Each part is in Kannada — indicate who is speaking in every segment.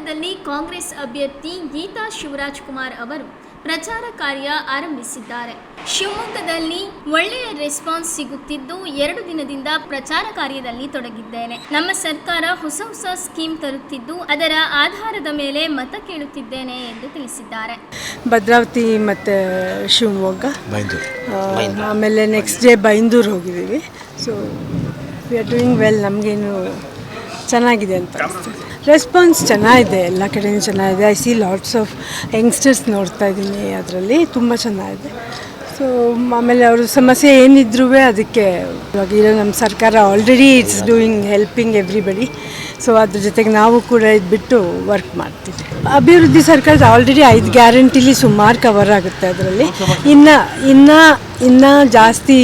Speaker 1: ಶಿವಮೊಗ್ಗದಲ್ಲಿ ಕಾಂಗ್ರೆಸ್ ಅಭ್ಯರ್ಥಿ ಗೀತಾ ಶಿವರಾಜ್ಕುಮಾರ್ ಅವರು ಪ್ರಚಾರ ಕಾರ್ಯ ಆರಂಭಿಸಿದ್ದಾರೆ. ಶಿವಮೊಗ್ಗದಲ್ಲಿ ಒಳ್ಳೆಯ ರೆಸ್ಪಾನ್ಸ್ ಸಿಗುತ್ತಿದ್ದು 2 ದಿನದಿಂದ ಪ್ರಚಾರ ಕಾರ್ಯದಲ್ಲಿ ತೊಡಗಿದ್ದೇನೆ. ನಮ್ಮ ಸರ್ಕಾರ ಹೊಸ ಸ್ಕೀಮ್ ತರುತ್ತಿದ್ದು ಅದರ ಆಧಾರದ ಮೇಲೆ ಮತ ಕೇಳುತ್ತಿದ್ದೇನೆ ಎಂದು ತಿಳಿಸಿದ್ದಾರೆ.
Speaker 2: ಭದ್ರಾವತಿ ಮತ್ತು ಶಿವಮೊಗ್ಗ, ಆಮೇಲೆ ನೆಕ್ಸ್ಟ್ ಡೇ ಬೈಂದೂರು ಹೋಗಿದ್ದೀವಿ. So we are doing well. ನಮಗೇನು ಚೆನ್ನಾಗಿದೆ ಅಂತ ಅನಿಸ್ತದೆ. ರೆಸ್ಪಾನ್ಸ್ ಚೆನ್ನಾಗಿದೆ, ಎಲ್ಲ ಕಡೆಯೂ ಚೆನ್ನಾಗಿದೆ. I C lots of youngsters ನೋಡ್ತಾ ಇದ್ದೀನಿ, ಅದರಲ್ಲಿ ತುಂಬ ಚೆನ್ನಾಗಿದೆ. ಸೊ ಆಮೇಲೆ ಅವ್ರ ಸಮಸ್ಯೆ ಏನಿದ್ರೂ ಅದಕ್ಕೆ ಇವಾಗ ಇರೋ ನಮ್ಮ ಸರ್ಕಾರ already it's doing helping everybody. So ಅದ್ರ ಜೊತೆಗೆ ನಾವು ಕೂಡ ಇದ್ಬಿಟ್ಟು ವರ್ಕ್ ಮಾಡ್ತೀವಿ. ಅಭಿವೃದ್ಧಿ ಸರ್ಕಾರದ ಆಲ್ರೆಡಿ 5 ಗ್ಯಾರಂಟಿಲಿ ಸುಮಾರು ಕವರ್ ಆಗುತ್ತೆ. ಅದರಲ್ಲಿ ಇನ್ನೂ ಜಾಸ್ತಿ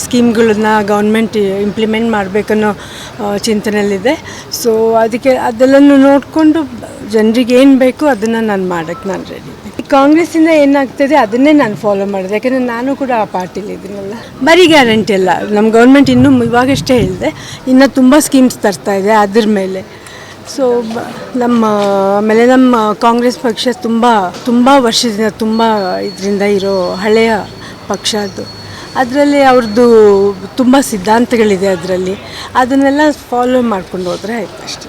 Speaker 2: ಸ್ಕೀಮ್ಗಳನ್ನ ಗೌರ್ಮೆಂಟ್ ಇಂಪ್ಲಿಮೆಂಟ್ ಮಾಡಬೇಕನ್ನೋ ಚಿಂತನೆಯಲ್ಲಿದೆ. ಸೊ ಅದಕ್ಕೆ ಅದೆಲ್ಲನೂ ನೋಡಿಕೊಂಡು ಜನರಿಗೆ ಏನು ಬೇಕು ಅದನ್ನು ನಾನು ಮಾಡೋಕ್ಕೆ ನಾನು ರೆಡಿ. ಕಾಂಗ್ರೆಸ್ಸಿಂದ ಏನಾಗ್ತದೆ ಅದನ್ನೇ ನಾನು ಫಾಲೋ ಮಾಡಿದೆ, ಯಾಕೆಂದರೆ ನಾನು ಕೂಡ ಆ ಪಾರ್ಟಿಲಿ ಇದ್ದೀನಲ್ಲ. ಬರೀ ಗ್ಯಾರಂಟಿ ಅಲ್ಲ, ನಮ್ಮ ಗೌರ್ಮೆಂಟ್ ಇನ್ನೂ ಇವಾಗಷ್ಟೇ ಹೇಳಿದೆ, ಇನ್ನೂ ತುಂಬ ಸ್ಕೀಮ್ಸ್ ತರ್ತಾ ಇದೆ ಅದ್ರ ಮೇಲೆ. ಸೊ ಆಮೇಲೆ ನಮ್ಮ ಕಾಂಗ್ರೆಸ್ ಪಕ್ಷ ತುಂಬ ವರ್ಷದಿಂದ ತುಂಬ ಇದರಿಂದ ಇರೋ ಹಳೆಯ ಪಕ್ಷ ಅದು. ಅದರಲ್ಲಿ ಅವ್ರದ್ದು ತುಂಬ ಸಿದ್ಧಾಂತಗಳಿದೆ, ಅದರಲ್ಲಿ ಅದನ್ನೆಲ್ಲ ಫಾಲೋ ಮಾಡ್ಕೊಂಡು ಹೋದರೆ ಆಯ್ತು ಅಷ್ಟೇ.